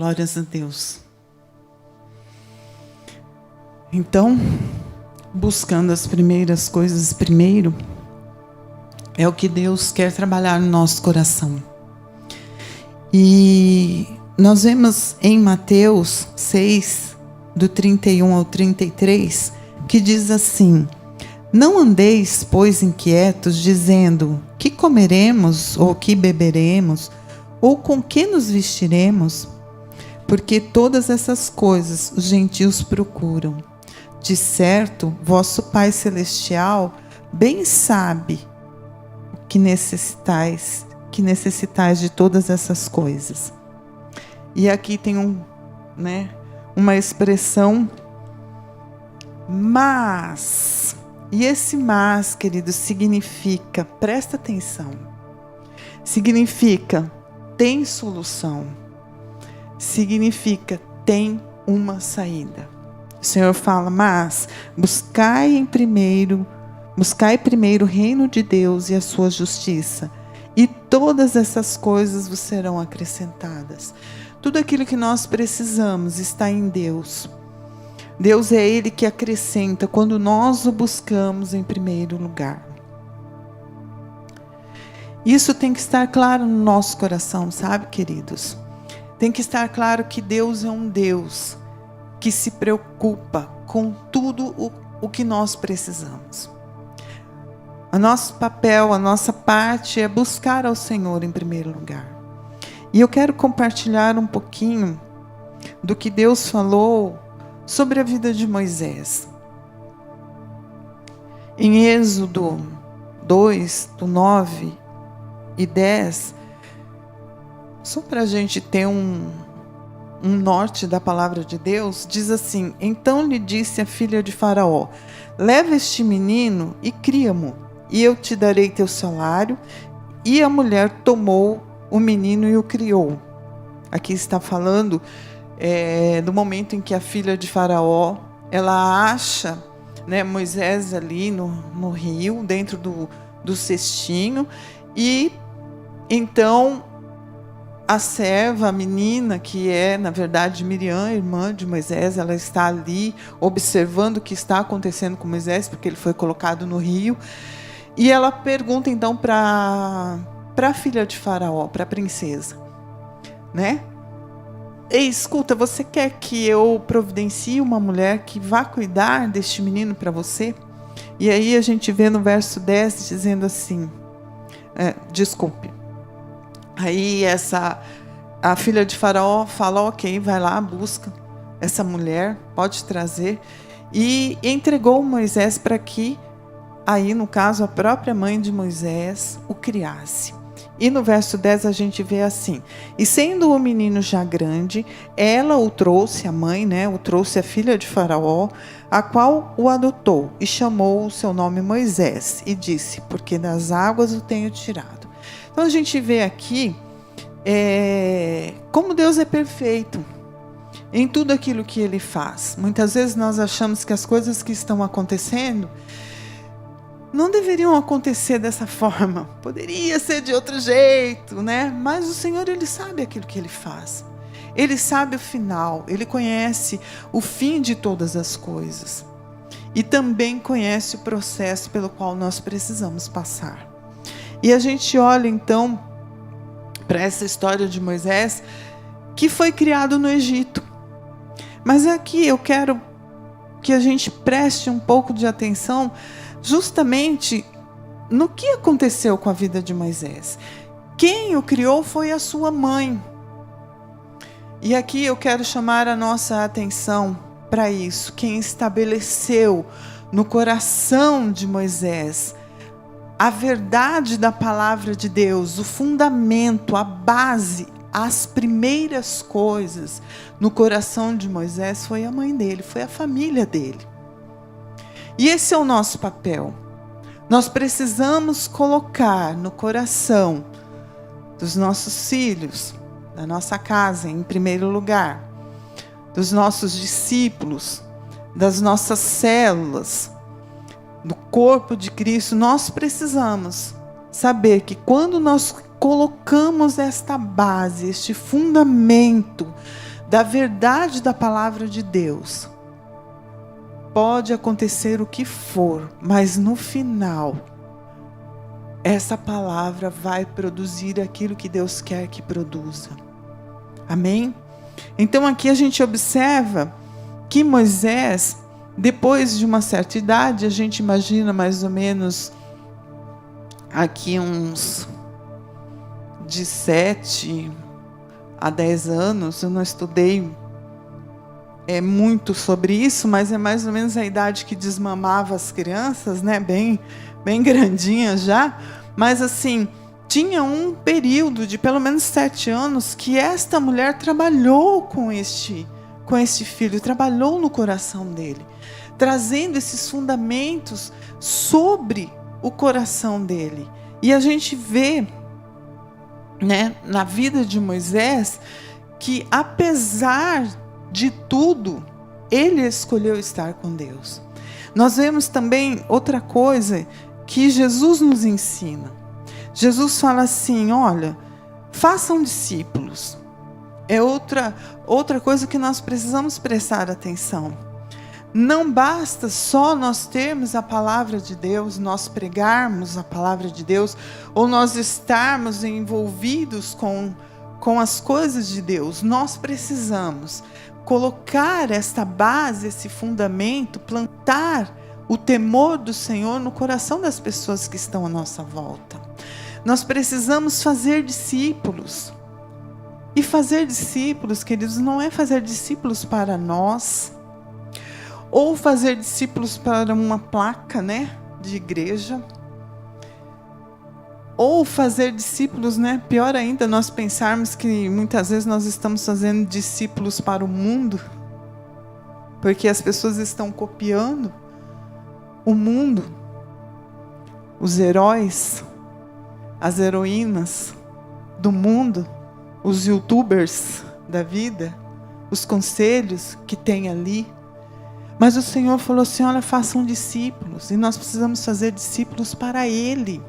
Glórias a Deus. Então, buscando as primeiras coisas primeiro, é o que Deus quer trabalhar no nosso coração. E nós vemos em Mateus 6, do 31 ao 33, que diz assim: Não andeis, pois, inquietos, dizendo: que comeremos, ou que beberemos, ou com que nos vestiremos? Porque todas essas coisas os gentios procuram. De certo, vosso Pai Celestial bem sabe que necessitais de todas essas coisas. E aqui tem uma expressão, mas. E esse mas, querido, significa, presta atenção, significa tem solução, significa tem uma saída. O Senhor fala, mas buscai primeiro o reino de Deus e a sua justiça, e todas essas coisas vos serão acrescentadas. Tudo aquilo que nós precisamos está em Deus. Deus é Ele que acrescenta quando nós o buscamos em primeiro lugar. Isso tem que estar claro no nosso coração, sabe, queridos? Tem que estar claro que Deus é um Deus que se preocupa com tudo o que nós precisamos. O nosso papel, a nossa parte é buscar ao Senhor em primeiro lugar. E eu quero compartilhar um pouquinho do que Deus falou sobre a vida de Moisés. Em Êxodo 2, do 9 e 10, só para a gente ter um norte da palavra de Deus, diz assim: Então lhe disse a filha de Faraó: Leva este menino e cria-mo, e eu te darei teu salário. E a mulher tomou o menino e o criou. Aqui está falando do momento em que a filha de Faraó, ela acha Moisés ali no rio, dentro do cestinho, e então a serva, a menina, que é na verdade Miriam, irmã de Moisés, ela está ali observando o que está acontecendo com Moisés, porque ele foi colocado no rio, e ela pergunta então para a filha de Faraó, para a princesa, Ei, escuta, você quer que eu providencie uma mulher que vá cuidar deste menino para você? E aí a gente vê no verso 10 dizendo assim, aí a filha de Faraó fala, ok, vai lá, busca essa mulher, pode trazer, e entregou Moisés para que, aí no caso a própria mãe de Moisés o criasse. E no verso 10 a gente vê assim: E sendo o menino já grande, ela o trouxe, a mãe, o trouxe a filha de Faraó, a qual o adotou, e chamou o seu nome Moisés, e disse: Porque das águas o tenho tirado. Então a gente vê aqui como Deus é perfeito em tudo aquilo que Ele faz. Muitas vezes nós achamos que as coisas que estão acontecendo não deveriam acontecer dessa forma. Poderia ser de outro jeito, Mas o Senhor, Ele sabe aquilo que Ele faz. Ele sabe o final. Ele conhece o fim de todas as coisas. E também conhece o processo pelo qual nós precisamos passar. E a gente olha, então, para essa história de Moisés, que foi criado no Egito. Mas aqui eu quero que a gente preste um pouco de atenção justamente no que aconteceu com a vida de Moisés. Quem o criou foi a sua mãe. E aqui eu quero chamar a nossa atenção para isso. Quem estabeleceu no coração de Moisés a verdade da palavra de Deus, o fundamento, a base, as primeiras coisas no coração de Moisés foi a mãe dele, foi a família dele. E esse é o nosso papel. Nós precisamos colocar no coração dos nossos filhos, da nossa casa, em primeiro lugar, dos nossos discípulos, das nossas células, do corpo de Cristo, nós precisamos saber que quando nós colocamos esta base, este fundamento da verdade da palavra de Deus, pode acontecer o que for, mas no final, essa palavra vai produzir aquilo que Deus quer que produza. Amém? Então aqui a gente observa que Moisés, depois de uma certa idade, a gente imagina mais ou menos aqui uns de 7 a 10 anos, eu não estudei muito sobre isso, mas é mais ou menos a idade que desmamava as crianças, né? Bem grandinhas já, mas assim, tinha um período de pelo menos 7 anos que esta mulher trabalhou com este filho, trabalhou no coração dele, trazendo esses fundamentos sobre o coração dele. E a gente vê, né, na vida de Moisés, que apesar de tudo, ele escolheu estar com Deus. Nós vemos também outra coisa que Jesus nos ensina. Jesus fala assim, olha, façam discípulos. É outra coisa que nós precisamos prestar atenção. Não basta só nós termos a palavra de Deus, nós pregarmos a palavra de Deus, ou nós estarmos envolvidos com as coisas de Deus. Nós precisamos colocar esta base, esse fundamento, plantar o temor do Senhor no coração das pessoas que estão à nossa volta. Nós precisamos fazer discípulos. E fazer discípulos, queridos, não é fazer discípulos para nós, ou fazer discípulos para uma placa, né, de igreja, ou fazer discípulos, né, pior ainda, nós pensarmos que muitas vezes nós estamos fazendo discípulos para o mundo, porque as pessoas estão copiando o mundo, os heróis, as heroínas do mundo, os youtubers da vida, os conselhos que tem ali. Mas o Senhor falou assim, olha, façam discípulos. E nós precisamos fazer discípulos para Ele.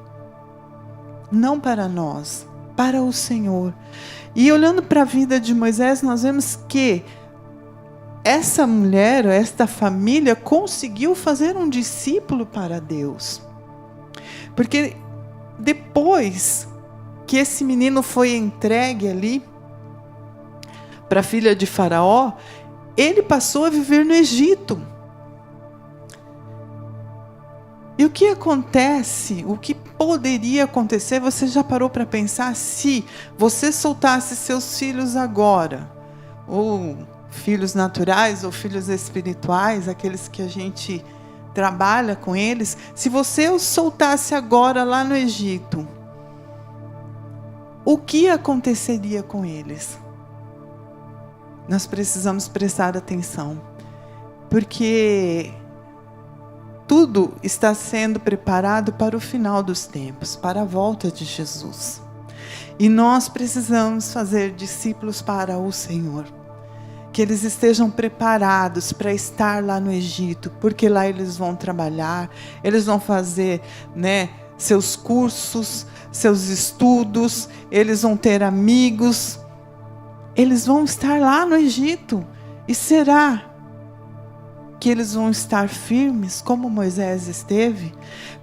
Não para nós, para o Senhor. E olhando para a vida de Moisés, nós vemos que essa mulher, esta família, conseguiu fazer um discípulo para Deus. Porque depois que esse menino foi entregue ali para a filha de Faraó, ele passou a viver no Egito. E o que acontece, o que poderia acontecer, você já parou para pensar se você soltasse seus filhos agora, ou filhos naturais, ou filhos espirituais, aqueles que a gente trabalha com eles, se você os soltasse agora lá no Egito, o que aconteceria com eles? Nós precisamos prestar atenção, porque tudo está sendo preparado para o final dos tempos, para a volta de Jesus. E nós precisamos fazer discípulos para o Senhor, que eles estejam preparados para estar lá no Egito, porque lá eles vão trabalhar, eles vão fazer, né, seus cursos, seus estudos, eles vão ter amigos, eles vão estar lá no Egito. E será que eles vão estar firmes como Moisés esteve?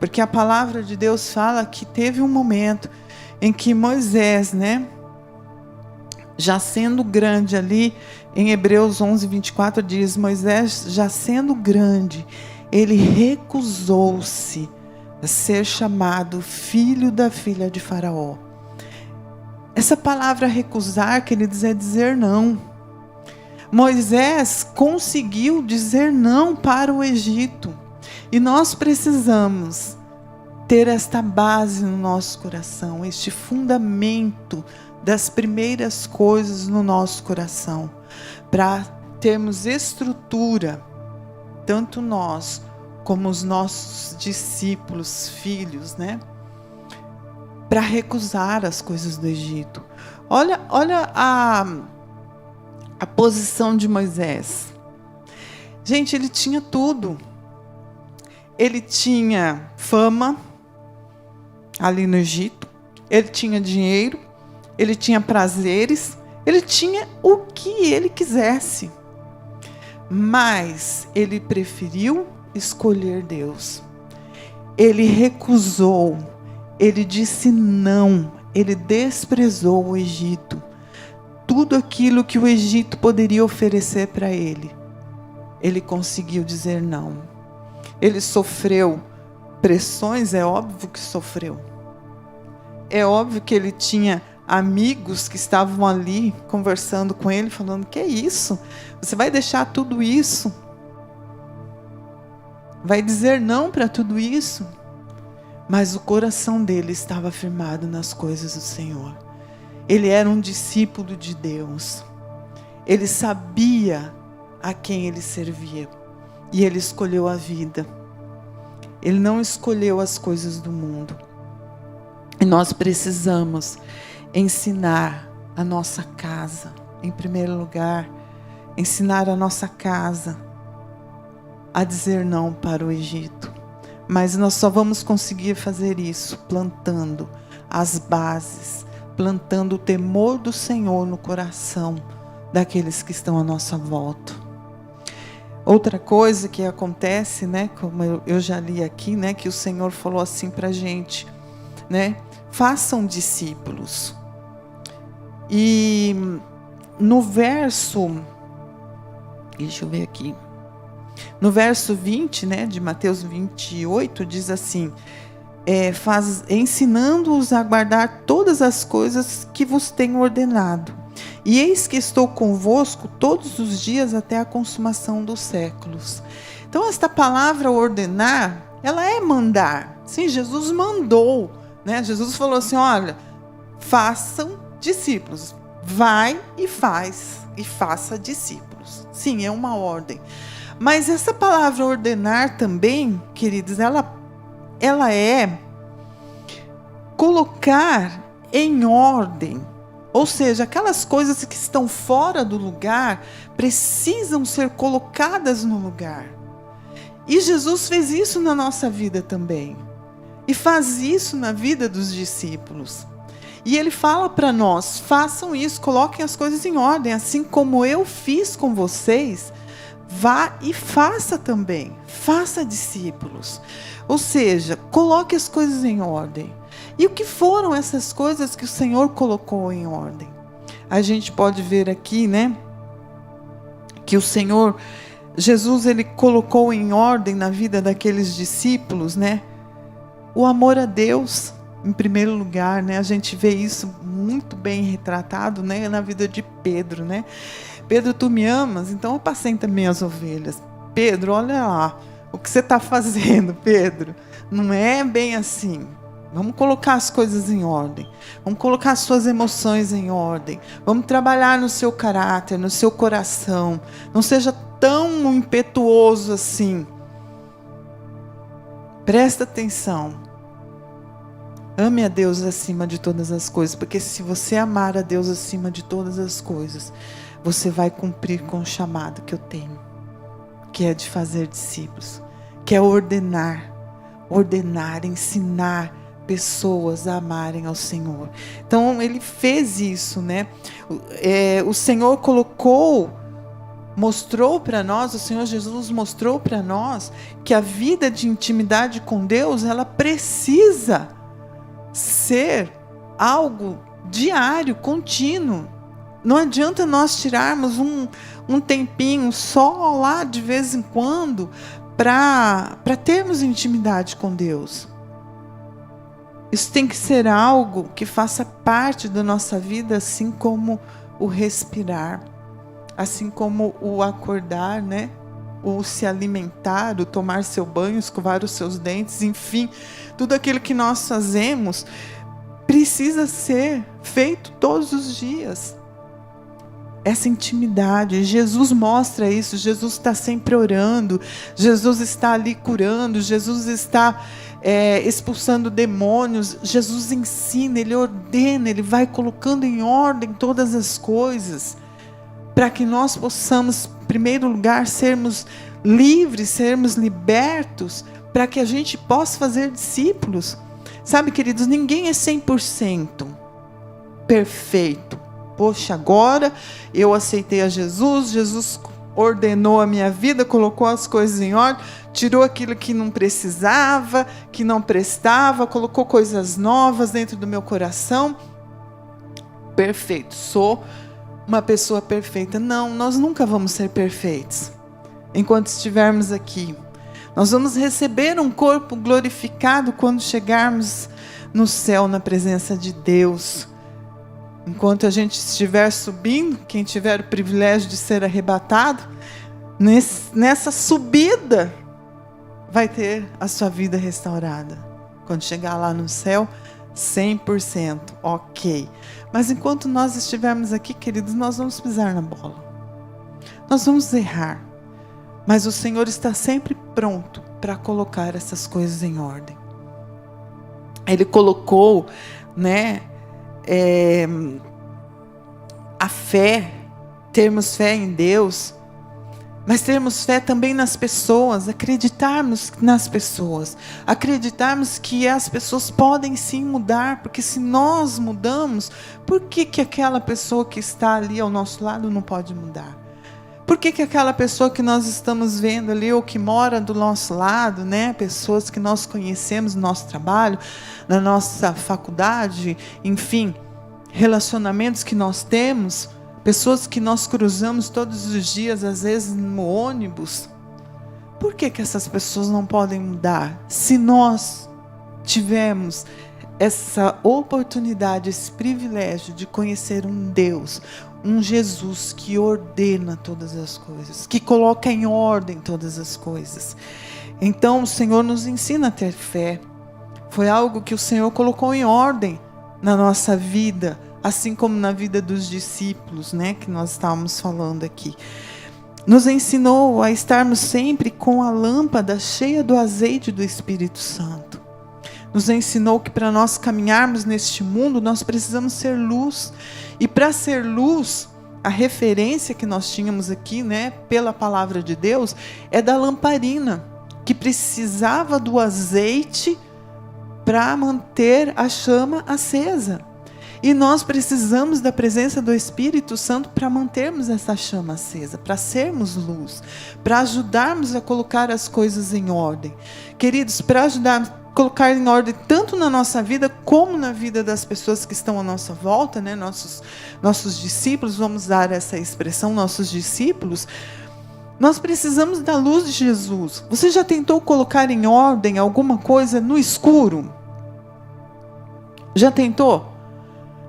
Porque a palavra de Deus fala que teve um momento em que Moisés, né, já sendo grande ali, em Hebreus 11:24 diz, Moisés já sendo grande, ele recusou-se a ser chamado filho da filha de Faraó. Essa palavra recusar, queridos, é dizer não. Moisés conseguiu dizer não para o Egito. E nós precisamos ter esta base no nosso coração, este fundamento das primeiras coisas no nosso coração, para termos estrutura, tanto nós como os nossos discípulos, filhos, né? Para recusar as coisas do Egito. Olha a posição de Moisés. Gente, ele tinha tudo. Ele tinha fama ali no Egito, ele tinha dinheiro, ele tinha prazeres, Ele tinha o que ele quisesse. Mas ele preferiu escolher Deus. Ele recusou. Ele disse não. Ele desprezou o Egito. Tudo aquilo que o Egito poderia oferecer para ele, ele conseguiu dizer não. Ele sofreu pressões, é óbvio que sofreu. É óbvio que ele tinha amigos que estavam ali conversando com ele, falando: que é isso? Você vai deixar tudo isso? Vai dizer não para tudo isso? Mas o coração dele estava firmado nas coisas do Senhor. Ele era um discípulo de Deus. Ele sabia a quem ele servia. E ele escolheu a vida. Ele não escolheu as coisas do mundo. E nós precisamos ensinar a nossa casa, em primeiro lugar, ensinar a nossa casa a dizer não para o Egito. Mas nós só vamos conseguir fazer isso plantando as bases, plantando o temor do Senhor no coração daqueles que estão à nossa volta. Outra coisa que acontece, né, como eu já li aqui, né, que o Senhor falou assim para a gente, né, façam discípulos. E no verso, deixa eu ver aqui, no verso 20, né, de Mateus 28, diz assim: ensinando-os a guardar todas as coisas que vos tenho ordenado. E eis que estou convosco todos os dias até a consumação dos séculos. Então, esta palavra ordenar, ela é mandar. Sim, Jesus mandou, né? Jesus falou assim: olha, façam discípulos. Vai e faça discípulos. Sim, é uma ordem. Mas essa palavra ordenar também, queridos, ela é colocar em ordem. Ou seja, aquelas coisas que estão fora do lugar precisam ser colocadas no lugar. E Jesus fez isso na nossa vida também. E faz isso na vida dos discípulos. E ele fala para nós: façam isso, coloquem as coisas em ordem, assim como eu fiz com vocês, vá e faça também. Faça discípulos. Ou seja, coloque as coisas em ordem. E o que foram essas coisas que o Senhor colocou em ordem? A gente pode ver aqui, né, que o Senhor, Jesus, ele colocou em ordem na vida daqueles discípulos, né, o amor a Deus, em primeiro lugar, né? A gente vê isso muito bem retratado, né, na vida de Pedro, né? Pedro, tu me amas, então apacenta minhas ovelhas. Pedro, olha lá, o que você está fazendo, Pedro? Não é bem assim. Vamos colocar as coisas em ordem. Vamos colocar as suas emoções em ordem. Vamos trabalhar no seu caráter, no seu coração. Não seja tão impetuoso assim. Presta atenção. Ame a Deus acima de todas as coisas. Porque se você amar a Deus acima de todas as coisas, você vai cumprir com o chamado que eu tenho, que é de fazer discípulos, que é ordenar, ensinar pessoas a amarem ao Senhor. Então ele fez isso, né? O Senhor mostrou para nós, o Senhor Jesus mostrou para nós que a vida de intimidade com Deus, ela precisa ser algo diário, contínuo. Não adianta nós tirarmos um tempinho só lá de vez em quando para termos intimidade com Deus. Isso tem que ser algo que faça parte da nossa vida, assim como o respirar, assim como o acordar, né? O se alimentar, o tomar seu banho, escovar os seus dentes, enfim, tudo aquilo que nós fazemos precisa ser feito todos os dias. Essa intimidade, Jesus mostra isso, Jesus está sempre orando, Jesus está ali curando, Jesus está expulsando demônios, Jesus ensina, Ele ordena, Ele vai colocando em ordem todas as coisas, para que nós possamos, em primeiro lugar, sermos livres, sermos libertos, para que a gente possa fazer discípulos. Sabe, queridos, ninguém é 100% perfeito. Poxa, agora eu aceitei a Jesus, Jesus ordenou a minha vida, colocou as coisas em ordem, tirou aquilo que não precisava, que não prestava, colocou coisas novas dentro do meu coração. Perfeito, sou uma pessoa perfeita. Não, nós nunca vamos ser perfeitos enquanto estivermos aqui. Nós vamos receber um corpo glorificado quando chegarmos no céu, na presença de Deus. Enquanto a gente estiver subindo, quem tiver o privilégio de ser arrebatado, nessa subida, vai ter a sua vida restaurada. Quando chegar lá no céu, 100%, ok. Mas enquanto nós estivermos aqui, queridos, nós vamos pisar na bola. Nós vamos errar. Mas o Senhor está sempre pronto para colocar essas coisas em ordem. Ele colocou, né, a fé, termos fé em Deus, mas termos fé também nas pessoas, acreditarmos nas pessoas, acreditarmos que as pessoas podem sim mudar, porque se nós mudamos, por que aquela pessoa que está ali ao nosso lado não pode mudar? Por que aquela pessoa que nós estamos vendo ali, ou que mora do nosso lado, né? Pessoas que nós conhecemos no nosso trabalho, na nossa faculdade, enfim, relacionamentos que nós temos, pessoas que nós cruzamos todos os dias, às vezes no ônibus. Por que essas pessoas não podem mudar? Se nós tivemos essa oportunidade, esse privilégio de conhecer um Deus, um Jesus que ordena todas as coisas, que coloca em ordem todas as coisas. Então o Senhor nos ensina a ter fé. Foi algo que o Senhor colocou em ordem na nossa vida, assim como na vida dos discípulos, né, que nós estávamos falando aqui. Nos ensinou a estarmos sempre com a lâmpada cheia do azeite do Espírito Santo. Nos ensinou que para nós caminharmos neste mundo, nós precisamos ser luz. E para ser luz, a referência que nós tínhamos aqui, né, pela palavra de Deus, é da lamparina, que precisava do azeite para manter a chama acesa. E nós precisamos da presença do Espírito Santo para mantermos essa chama acesa, para sermos luz, para ajudarmos a colocar as coisas em ordem. Queridos, para ajudar a colocar em ordem tanto na nossa vida como na vida das pessoas que estão à nossa volta, né? Nossos discípulos, vamos dar essa expressão, nossos discípulos, nós precisamos da luz de Jesus. Você já tentou colocar em ordem alguma coisa no escuro? Já tentou?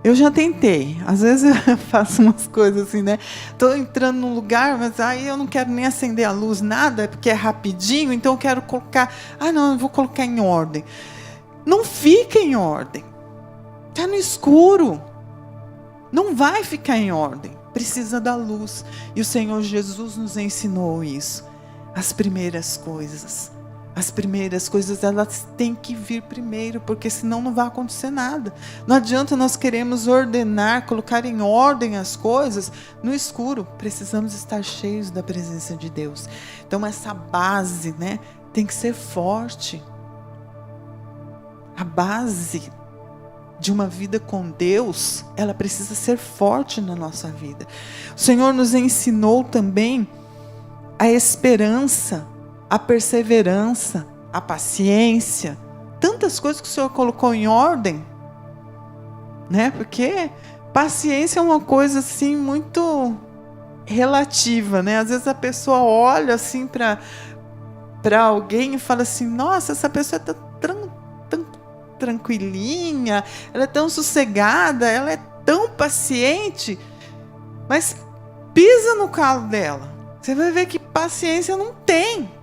Eu já tentei. Às vezes eu faço umas coisas assim, né? Estou entrando num lugar, mas aí eu não quero nem acender a luz, nada, porque é rapidinho, então eu quero colocar... não, eu vou colocar em ordem. Não fica em ordem. Está no escuro. Não vai ficar em ordem. Precisa da luz. E o Senhor Jesus nos ensinou isso. As primeiras coisas. As primeiras coisas, elas têm que vir primeiro, porque senão não vai acontecer nada. Não adianta nós queremos ordenar, colocar em ordem as coisas no escuro. Precisamos estar cheios da presença de Deus. Então essa base, né, tem que ser forte. A base de uma vida com Deus, ela precisa ser forte na nossa vida. O Senhor nos ensinou também a esperança, a perseverança, a paciência, tantas coisas que o Senhor colocou em ordem, né? Porque paciência é uma coisa assim muito relativa, né? Às vezes a pessoa olha assim para alguém e fala assim: nossa, essa pessoa está tão tranquilinha, ela é tão sossegada, ela é tão paciente, mas pisa no calo dela, você vai ver que paciência não tem.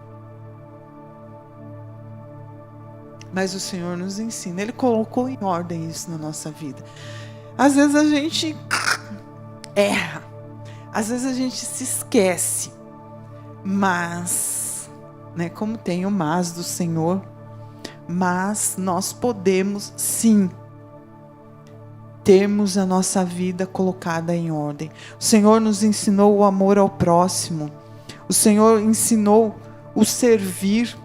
Mas o Senhor nos ensina, Ele colocou em ordem isso na nossa vida. Às vezes a gente erra, às vezes a gente se esquece, mas, né, como tem o mas do Senhor, mas nós podemos sim termos a nossa vida colocada em ordem. O Senhor nos ensinou o amor ao próximo, o Senhor ensinou o servir,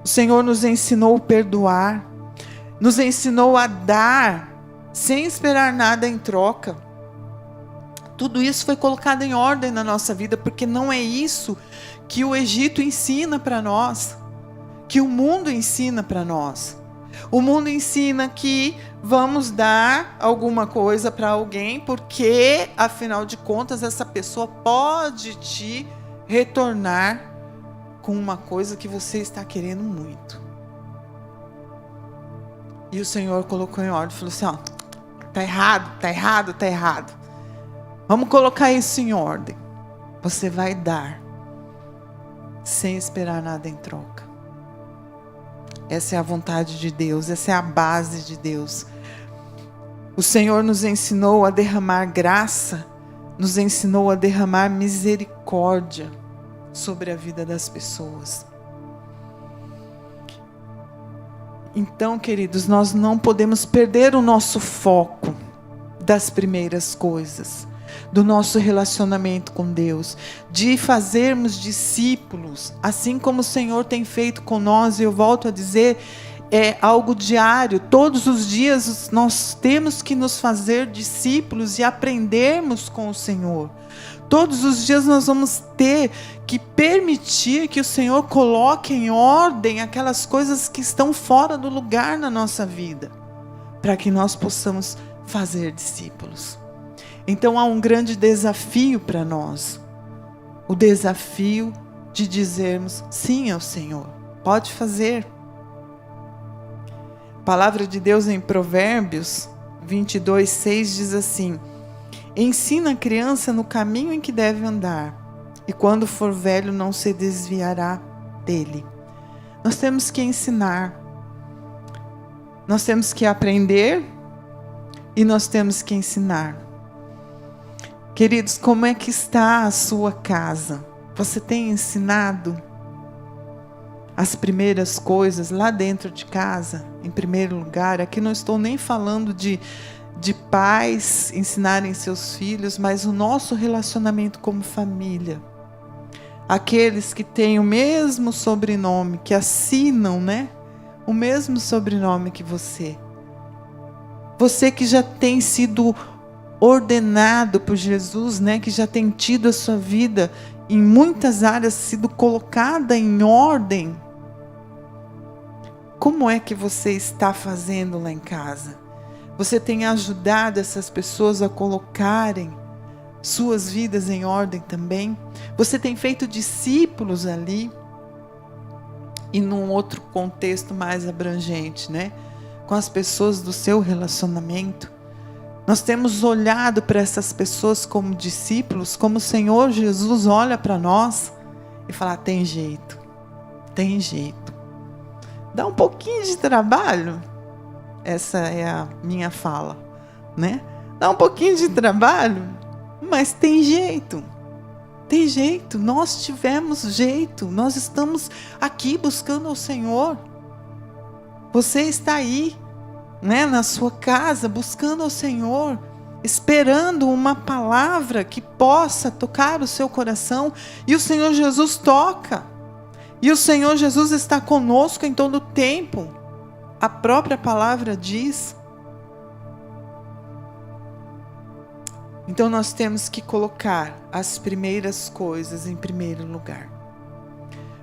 o Senhor nos ensinou a perdoar, nos ensinou a dar sem esperar nada em troca. Tudo isso foi colocado em ordem na nossa vida, porque não é isso que o Egito ensina para nós, que o mundo ensina para nós. O mundo ensina que vamos dar alguma coisa para alguém, porque, afinal de contas, essa pessoa pode te retornar com uma coisa que você está querendo muito. E o Senhor colocou em ordem, falou assim, ó, tá errado, tá errado, tá errado. Vamos colocar isso em ordem. Você vai dar, sem esperar nada em troca. Essa é a vontade de Deus, essa é a base de Deus. O Senhor nos ensinou a derramar graça, nos ensinou a derramar misericórdia sobre a vida das pessoas. Então, queridos, nós não podemos perder o nosso foco das primeiras coisas, do nosso relacionamento com Deus, de fazermos discípulos, assim como o Senhor tem feito com nós. E eu volto a dizer, é algo diário. Todos os dias nós temos que nos fazer discípulos e aprendermos com o Senhor. Todos os dias nós vamos ter que permitir que o Senhor coloque em ordem aquelas coisas que estão fora do lugar na nossa vida, para que nós possamos fazer discípulos. Então há um grande desafio para nós, o desafio de dizermos sim ao Senhor. Pode fazer. A palavra de Deus em Provérbios 22:6 diz assim: ensina a criança no caminho em que deve andar, e quando for velho não se desviará dele. Nós temos que ensinar, nós temos que aprender e nós temos que ensinar. Queridos, como é que está a sua casa? Você tem ensinado as primeiras coisas lá dentro de casa, em primeiro lugar? Aqui não estou nem falando de pais ensinarem seus filhos, mas o nosso relacionamento como família. Aqueles que têm o mesmo sobrenome, que assinam, né? O mesmo sobrenome que você. Você que já tem sido ordenado por Jesus, né? Que já tem tido a sua vida em muitas áreas sido colocada em ordem. Como é que você está fazendo lá em casa? Você tem ajudado essas pessoas a colocarem suas vidas em ordem também? Você tem feito discípulos ali? E num outro contexto mais abrangente, né? Com as pessoas do seu relacionamento. Nós temos olhado para essas pessoas como discípulos, como o Senhor Jesus olha para nós e fala: tem jeito, tem jeito. Dá um pouquinho de trabalho. Essa é a minha fala, né? Dá um pouquinho de trabalho, mas tem jeito. Tem jeito. Nós tivemos jeito. Nós estamos aqui buscando o Senhor. Você está aí, né, na sua casa, buscando ao Senhor, esperando uma palavra que possa tocar o seu coração. E o Senhor Jesus toca. E o Senhor Jesus está conosco em todo o tempo. A própria palavra diz. Então nós temos que colocar as primeiras coisas em primeiro lugar.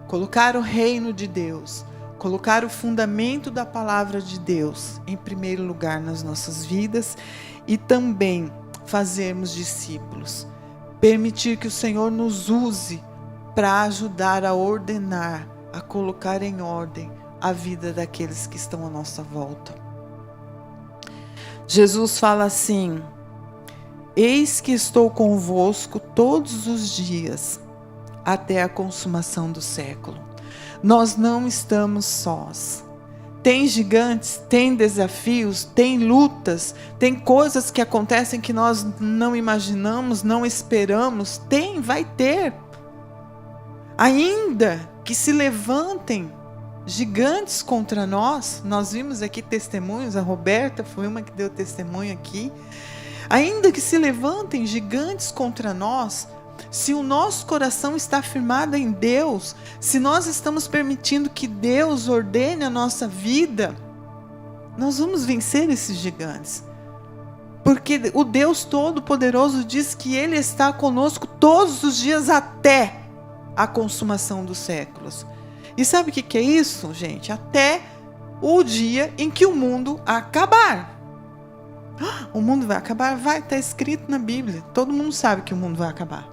Colocar o reino de Deus, colocar o fundamento da palavra de Deus em primeiro lugar nas nossas vidas e também fazermos discípulos. Permitir que o Senhor nos use para ajudar a ordenar, a colocar em ordem a vida daqueles que estão à nossa volta. Jesus fala assim: eis que estou convosco todos os dias, até a consumação do século. Nós não estamos sós. Tem gigantes, tem desafios, tem lutas, tem coisas que acontecem que nós não imaginamos, não esperamos. Vai ter. Ainda que se levantem gigantes contra nós, nós vimos aqui testemunhos, a Roberta foi uma que deu testemunho aqui. Ainda que se levantem gigantes contra nós, se o nosso coração está firmado em Deus, se nós estamos permitindo que Deus ordene a nossa vida, nós vamos vencer esses gigantes. Porque o Deus Todo-Poderoso diz que Ele está conosco todos os dias até a consumação dos séculos. E sabe o que é isso, gente? Até o dia em que o mundo acabar. O mundo vai acabar? Vai, está escrito na Bíblia. Todo mundo sabe que o mundo vai acabar.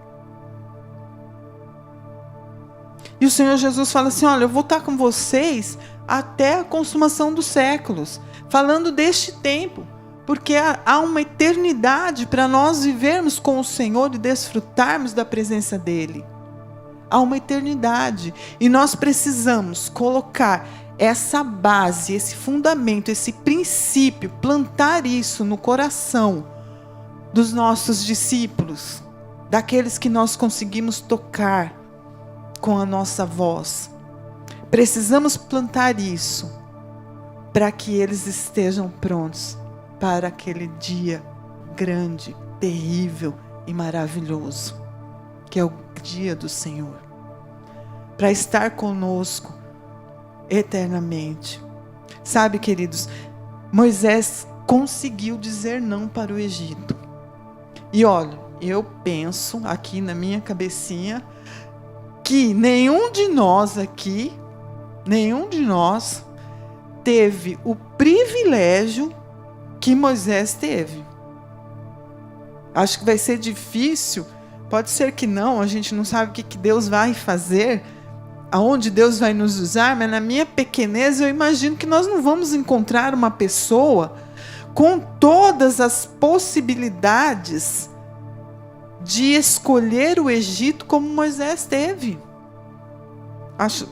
E o Senhor Jesus fala assim, olha, eu vou estar com vocês até a consumação dos séculos. Falando deste tempo. Porque há uma eternidade para nós vivermos com o Senhor e desfrutarmos da presença dEle. Há uma eternidade. E nós precisamos colocar essa base, esse fundamento, esse princípio, plantar isso no coração dos nossos discípulos, daqueles que nós conseguimos tocar com a nossa voz. Precisamos plantar isso para que eles estejam prontos para aquele dia grande, terrível e maravilhoso, que é o dia do Senhor, para estar conosco eternamente. Sabe, queridos, Moisés conseguiu dizer não para o Egito. E olha, eu penso aqui na minha cabecinha que nenhum de nós teve o privilégio que Moisés teve. Acho que vai ser difícil, pode ser que não, a gente não sabe o que Deus vai fazer, aonde Deus vai nos usar, mas na minha pequenez eu imagino que nós não vamos encontrar uma pessoa com todas as possibilidades de escolher o Egito como Moisés teve. Acho,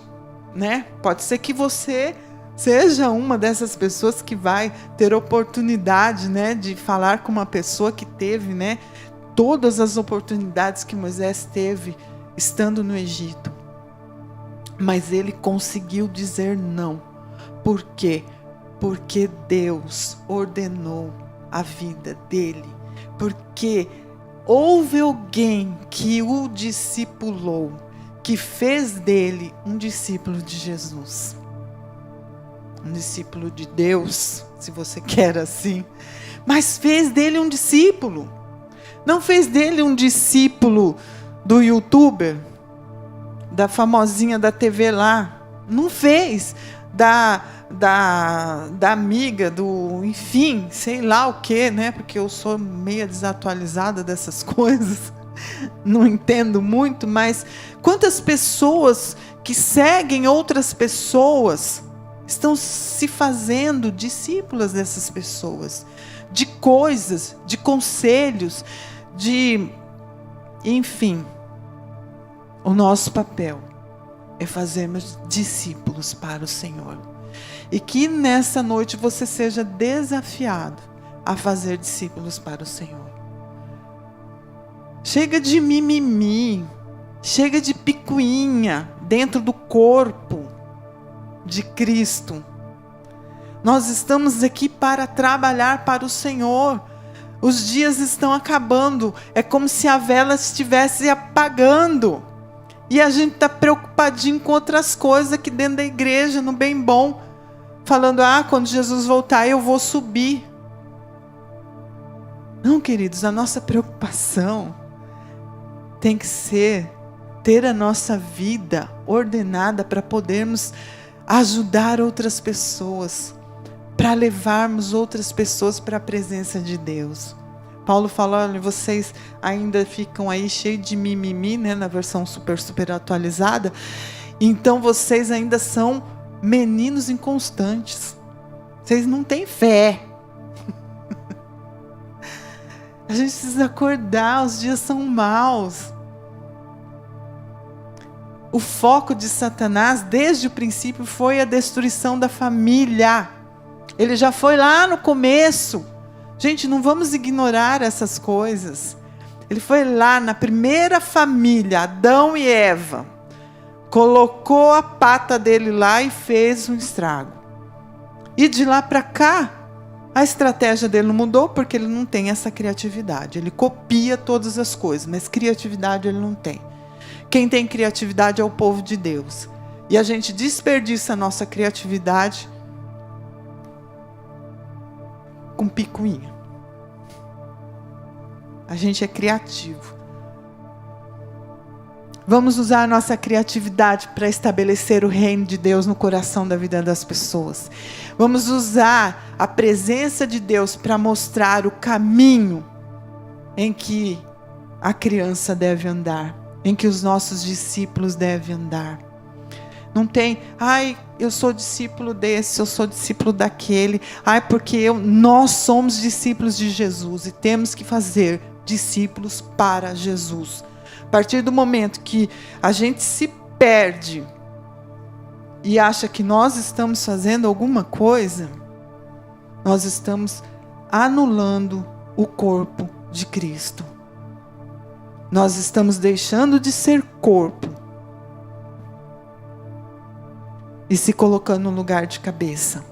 né? Pode ser que você seja uma dessas pessoas que vai ter oportunidade, né, de falar com uma pessoa que teve, né, todas as oportunidades que Moisés teve estando no Egito. Mas ele conseguiu dizer não. Por quê? Porque Deus ordenou a vida dele. Porque houve alguém que o discipulou, que fez dele um discípulo de Jesus. Um discípulo de Deus, se você quer assim. Mas fez dele um discípulo. Não fez dele um discípulo do youtuber, da famosinha da TV lá. Não fez. Da amiga, enfim, sei lá o que, né? Porque eu sou meio desatualizada dessas coisas. Não entendo muito, mas quantas pessoas que seguem outras pessoas estão se fazendo discípulas dessas pessoas, de coisas, de conselhos, enfim. O nosso papel é fazermos discípulos para o Senhor. E que nessa noite você seja desafiado a fazer discípulos para o Senhor. Chega de mimimi, chega de picuinha dentro do corpo de Cristo. Nós estamos aqui para trabalhar para o Senhor. Os dias estão acabando. É como se a vela estivesse apagando. E a gente está preocupadinho com outras coisas aqui dentro da igreja, no bem bom. Falando, quando Jesus voltar eu vou subir. Não, queridos, a nossa preocupação tem que ser ter a nossa vida ordenada para podermos ajudar outras pessoas, para levarmos outras pessoas para a presença de Deus. Paulo fala, olha, vocês ainda ficam aí cheios de mimimi, né, na versão super atualizada, então vocês ainda são meninos inconstantes, vocês não têm fé. A gente precisa acordar, os dias são maus. O foco de Satanás, desde o princípio, foi a destruição da família. Ele já foi lá no começo. Gente, não vamos ignorar essas coisas. Ele foi lá na primeira família, Adão e Eva. Colocou a pata dele lá e fez um estrago. E de lá para cá, a estratégia dele não mudou porque ele não tem essa criatividade. Ele copia todas as coisas, mas criatividade ele não tem. Quem tem criatividade é o povo de Deus. E a gente desperdiça a nossa criatividade com picuinha. A gente é criativo. Vamos usar a nossa criatividade para estabelecer o reino de Deus no coração da vida das pessoas. Vamos usar a presença de Deus para mostrar o caminho em que a criança deve andar, em que os nossos discípulos devem andar. Não tem, eu sou discípulo desse, eu sou discípulo daquele. Porque nós somos discípulos de Jesus e temos que fazer discípulos para Jesus. A partir do momento que a gente se perde e acha que nós estamos fazendo alguma coisa, nós estamos anulando o corpo de Cristo. Nós estamos deixando de ser corpo e se colocando no lugar de cabeça.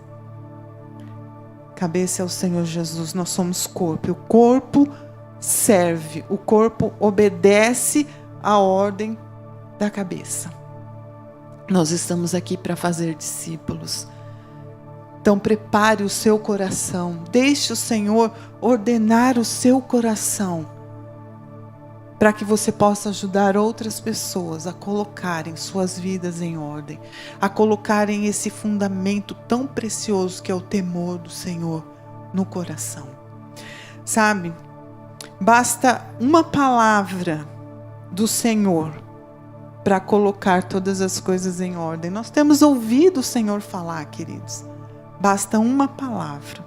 Cabeça é o Senhor Jesus, nós somos corpo. E o corpo serve, o corpo obedece à ordem da cabeça. Nós estamos aqui para fazer discípulos. Então prepare o seu coração, deixe o Senhor ordenar o seu coração, para que você possa ajudar outras pessoas a colocarem suas vidas em ordem, a colocarem esse fundamento tão precioso que é o temor do Senhor no coração. Sabe? Basta uma palavra do Senhor para colocar todas as coisas em ordem. Nós temos ouvido o Senhor falar, queridos. Basta uma palavra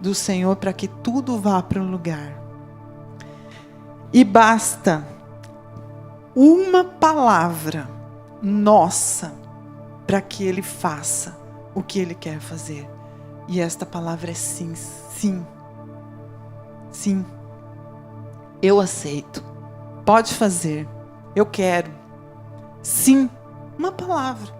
do Senhor para que tudo vá para o lugar. E basta uma palavra nossa para que Ele faça o que Ele quer fazer. E esta palavra é sim, sim. Sim, eu aceito, pode fazer, eu quero, sim, uma palavra.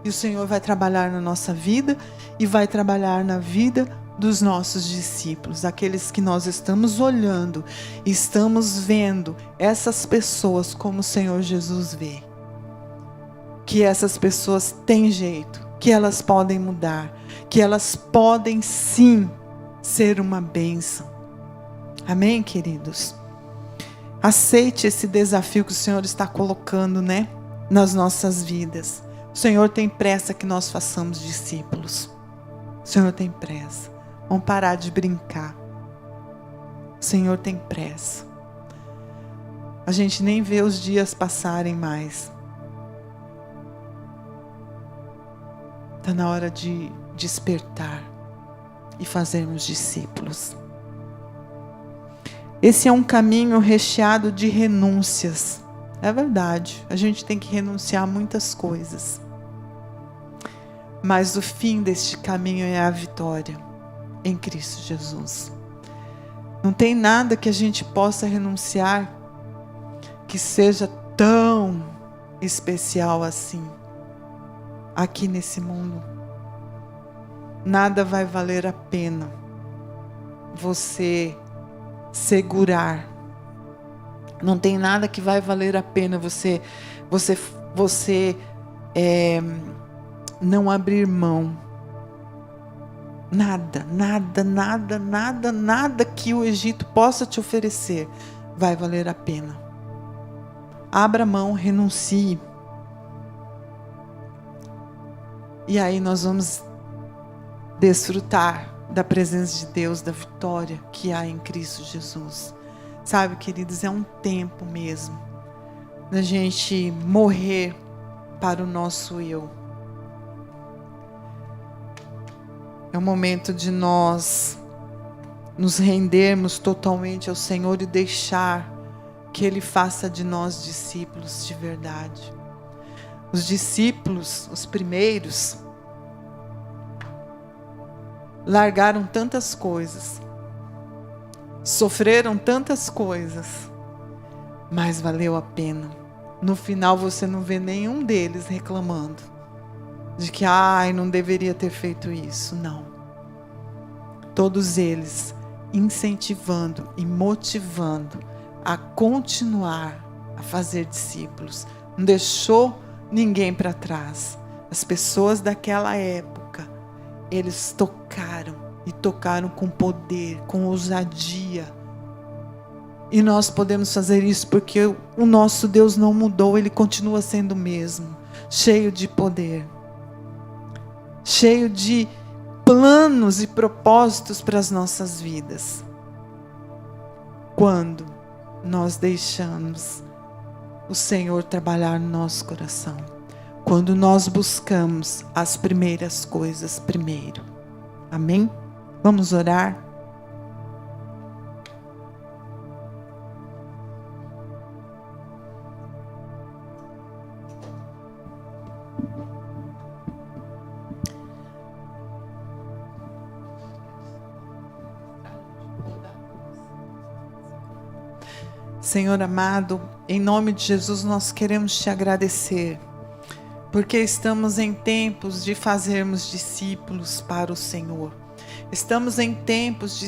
E o Senhor vai trabalhar na nossa vida e vai trabalhar na vida dos nossos discípulos, aqueles que nós estamos olhando, estamos vendo essas pessoas como o Senhor Jesus vê. Que essas pessoas têm jeito, que elas podem mudar, que elas podem sim ser uma bênção. Amém, queridos? Aceite esse desafio que o Senhor está colocando, nas nossas vidas. O Senhor tem pressa que nós façamos discípulos. O Senhor tem pressa. Vamos parar de brincar. O Senhor tem pressa. A gente nem vê os dias passarem mais. Está na hora de despertar e fazermos discípulos. Esse é um caminho recheado de renúncias. É verdade, a gente tem que renunciar a muitas coisas. Mas o fim deste caminho é a vitória em Cristo Jesus. Não tem nada que a gente possa renunciar que seja tão especial assim aqui nesse mundo. Nada vai valer a pena você segurar. Não tem nada que vai valer a pena você não abrir mão. Nada que o Egito possa te oferecer vai valer a pena. Abra mão, renuncie. E aí nós vamos desfrutar da presença de Deus, da vitória que há em Cristo Jesus. Sabe, queridos, é um tempo mesmo da gente morrer para o nosso eu. É o momento de nós nos rendermos totalmente ao Senhor e deixar que Ele faça de nós discípulos de verdade. Os discípulos, os primeiros, largaram tantas coisas, sofreram tantas coisas, mas valeu a pena. No final você não vê nenhum deles reclamando de que não deveria ter feito isso. Não. Todos eles incentivando e motivando a continuar a fazer discípulos. Não deixou ninguém para trás. As pessoas daquela época, eles tocaram com poder, com ousadia, E nós podemos fazer isso porque o nosso Deus não mudou, Ele continua sendo o mesmo, cheio de poder, cheio de planos e propósitos para as nossas vidas. Quando nós deixamos o Senhor trabalhar no nosso coração, quando nós buscamos as primeiras coisas primeiro. Amém? Vamos orar? Senhor amado, em nome de Jesus nós queremos te agradecer, porque estamos em tempos de fazermos discípulos para o Senhor. Estamos em tempos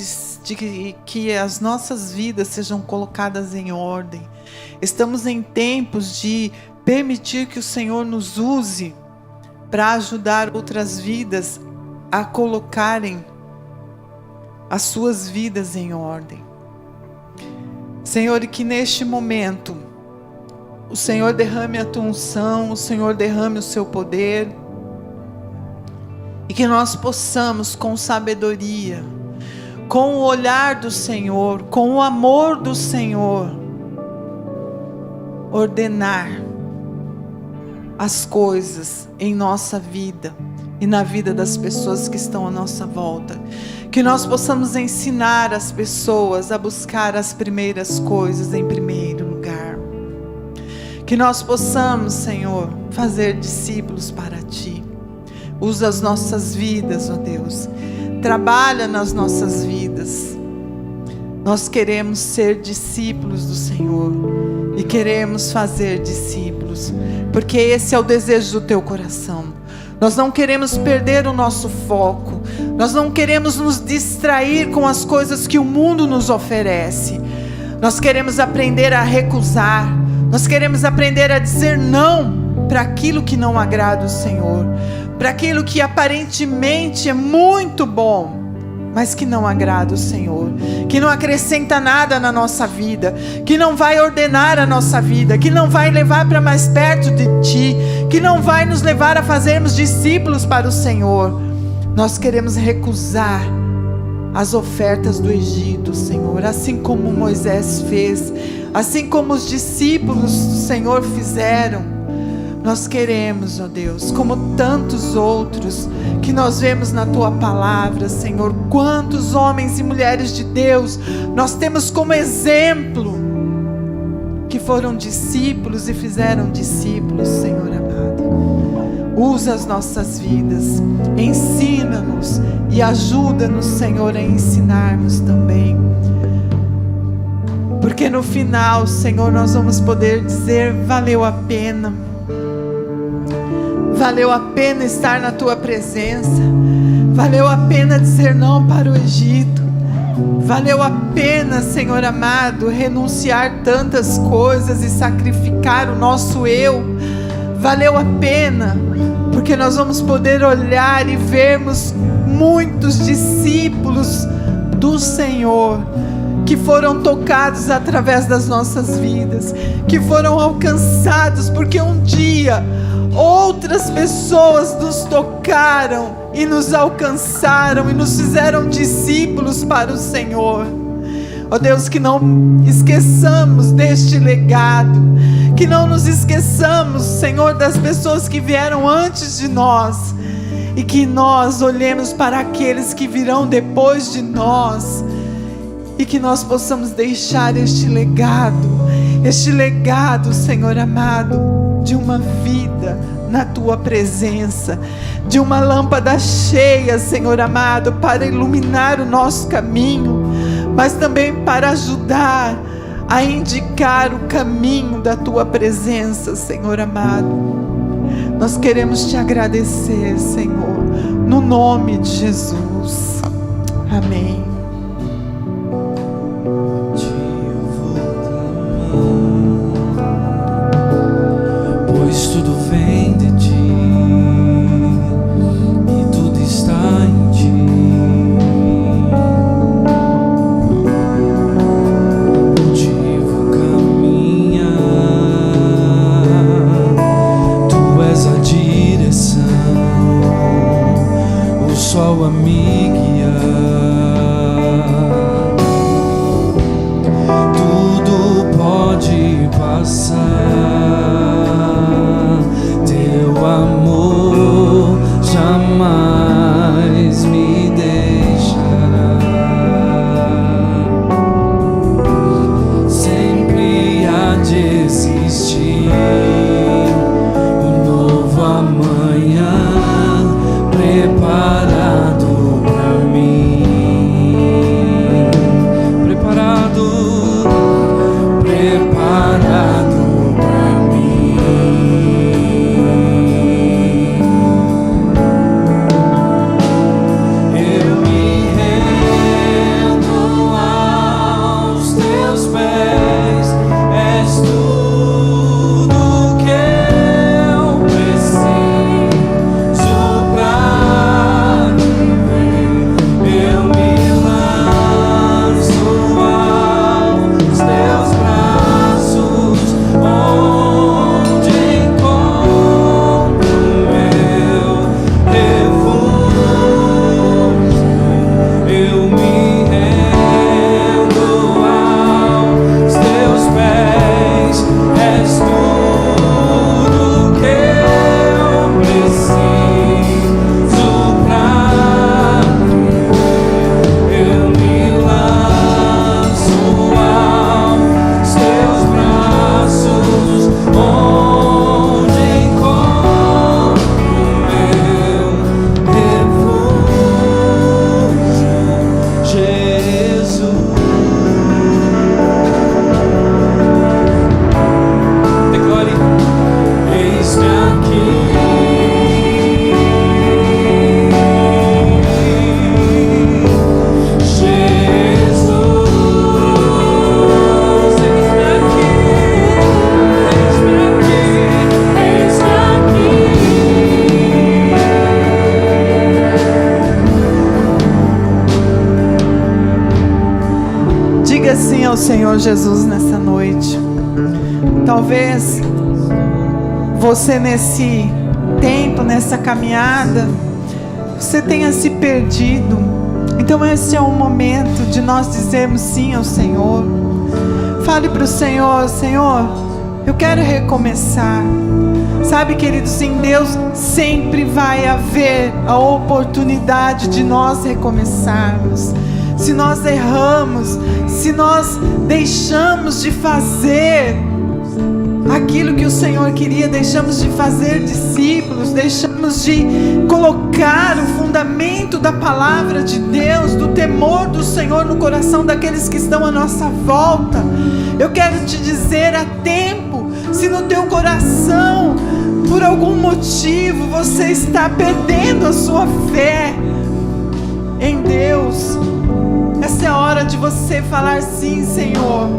de que as nossas vidas sejam colocadas em ordem. Estamos em tempos de permitir que o Senhor nos use para ajudar outras vidas a colocarem as suas vidas em ordem. Senhor, e que neste momento o Senhor derrame a tua unção, o Senhor derrame o seu poder, e que nós possamos com sabedoria, com o olhar do Senhor, com o amor do Senhor, ordenar as coisas em nossa vida e na vida das pessoas que estão à nossa volta. Que nós possamos ensinar as pessoas a buscar as primeiras coisas em primeiro lugar. Que nós possamos, Senhor, fazer discípulos para Ti. Usa as nossas vidas, ó Deus. Trabalha nas nossas vidas. Nós queremos ser discípulos do Senhor e queremos fazer discípulos, porque esse é o desejo do Teu coração. Nós não queremos perder o nosso foco. Nós não queremos nos distrair com as coisas que o mundo nos oferece. Nós queremos aprender a recusar. Nós queremos aprender a dizer não para aquilo que não agrada o Senhor, para aquilo que aparentemente é muito bom, mas que não agrada o Senhor, que não acrescenta nada na nossa vida, que não vai ordenar a nossa vida, que não vai levar para mais perto de Ti, que não vai nos levar a fazermos discípulos para o Senhor. Nós queremos recusar as ofertas do Egito, Senhor, assim como Moisés fez, assim como os discípulos do Senhor fizeram. Nós queremos, ó Deus, como tantos outros que nós vemos na Tua palavra, Senhor, quantos homens e mulheres de Deus nós temos como exemplo, que foram discípulos e fizeram discípulos, Senhor amado. Usa as nossas vidas, ensina-nos e ajuda-nos, Senhor, a ensinarmos também. Porque no final, Senhor, nós vamos poder dizer: valeu a pena. Valeu a pena estar na Tua presença. Valeu a pena dizer não para o Egito. Valeu a pena, Senhor amado, renunciar tantas coisas e sacrificar o nosso eu. Valeu a pena, porque nós vamos poder olhar e vermos muitos discípulos do Senhor que foram tocados através das nossas vidas, que foram alcançados, porque um dia outras pessoas nos tocaram e nos alcançaram e nos fizeram discípulos para o Senhor. Ó Deus, que não esqueçamos deste legado, que não nos esqueçamos, Senhor, das pessoas que vieram antes de nós, e que nós olhemos para aqueles que virão depois de nós, e que nós possamos deixar este legado, Senhor amado, de uma vida na Tua presença, de uma lâmpada cheia, Senhor amado, para iluminar o nosso caminho, mas também para ajudar a indicar o caminho da Tua presença, Senhor amado. Nós queremos Te agradecer, Senhor, no nome de Jesus. Amém. Pois tudo vem de Ti e tudo está em Ti. Jesus nessa noite. Talvez você nesse tempo, nessa caminhada, você tenha se perdido. Então esse é o momento de nós dizermos sim ao Senhor. Fale para o Senhor: Senhor, eu quero recomeçar. Sabe, queridos, em Deus sempre vai haver a oportunidade de nós recomeçarmos. Se nós erramos, se nós deixamos de fazer aquilo que o Senhor queria, deixamos de fazer discípulos, deixamos de colocar o fundamento da palavra de Deus, do temor do Senhor no coração daqueles que estão à nossa volta, eu quero te dizer: há tempo. Se no teu coração, por algum motivo, você está perdendo a sua fé em Deus, essa é a hora de você falar: sim, Senhor,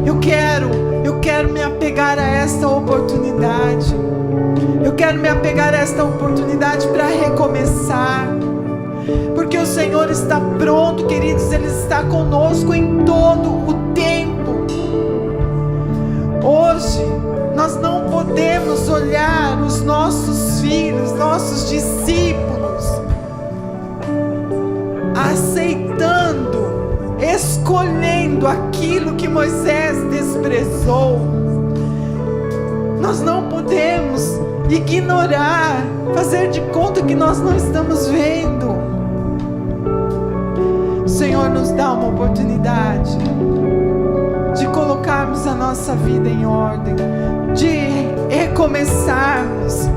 eu quero me apegar a esta oportunidade. Eu quero me apegar a esta oportunidade para recomeçar. Porque o Senhor está pronto, queridos, Ele está conosco em todo o tempo. Hoje, nós não podemos olhar os nossos filhos, nossos discípulos, aceitando, escolhendo aquilo que Moisés desprezou. Nós não podemos ignorar, fazer de conta que nós não estamos vendo. O Senhor nos dá uma oportunidade de colocarmos a nossa vida em ordem, de recomeçarmos,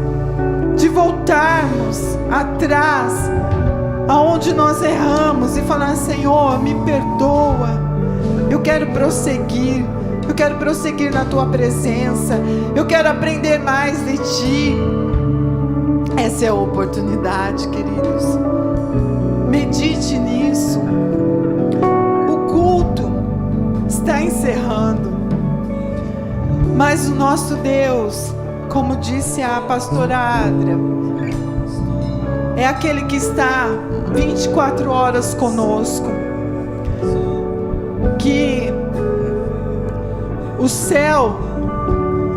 de voltarmos atrás aonde nós erramos e falar: Senhor, me perdoa, eu quero prosseguir na tua presença, eu quero aprender mais de ti. Essa é a oportunidade, queridos. Medite nisso. O culto está encerrando, mas o nosso Deus, como disse a pastora Adria, é aquele que está 24 horas conosco, que o céu,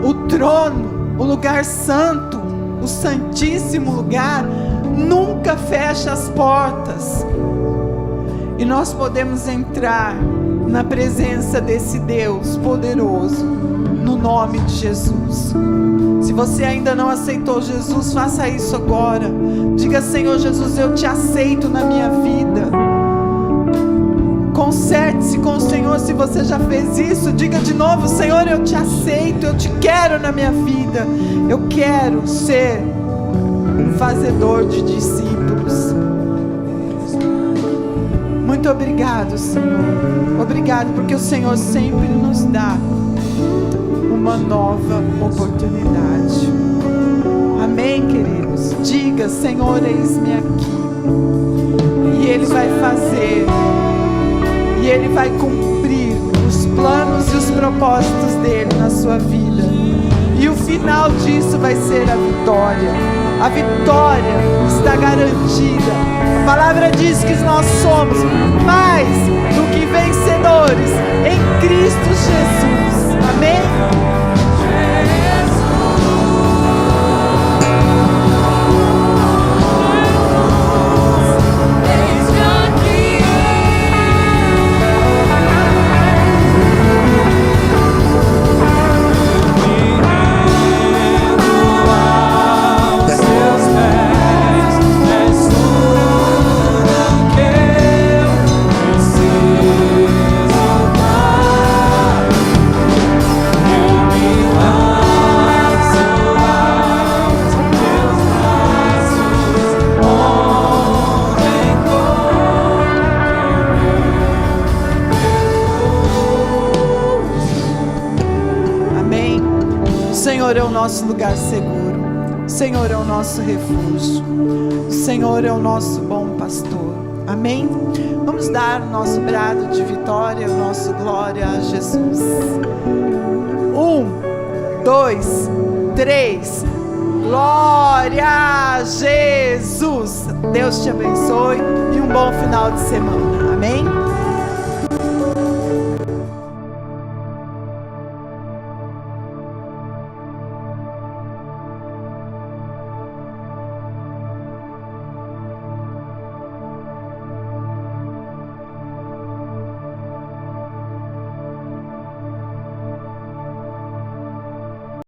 o trono, o lugar santo, o santíssimo lugar, nunca fecha as portas, e nós podemos entrar na presença desse Deus poderoso, no nome de Jesus. Se você ainda não aceitou Jesus, faça isso agora. Diga: Senhor Jesus, eu te aceito na minha vida. Conserte-se com o Senhor. Se você já fez isso, diga de novo: Senhor, eu te aceito, eu te quero na minha vida. Eu quero ser um fazedor de discípulos. Muito obrigado, Senhor. Obrigado porque o Senhor sempre nos dá uma nova oportunidade. Amém, queridos? Diga: Senhor, eis-me aqui. E Ele vai fazer, e Ele vai cumprir os planos e os propósitos dEle na sua vida. E o final disso vai ser a vitória. A vitória está garantida. A palavra diz que nós somos mais do que vencedores em Cristo Jesus. Amém? O Senhor é o nosso lugar seguro, o Senhor é o nosso refúgio, o Senhor é o nosso bom pastor. Amém? Vamos dar o nosso brado de vitória, o nosso glória a Jesus. 1, 2, 3, glória a Jesus. Deus te abençoe e um bom final de semana. Amém?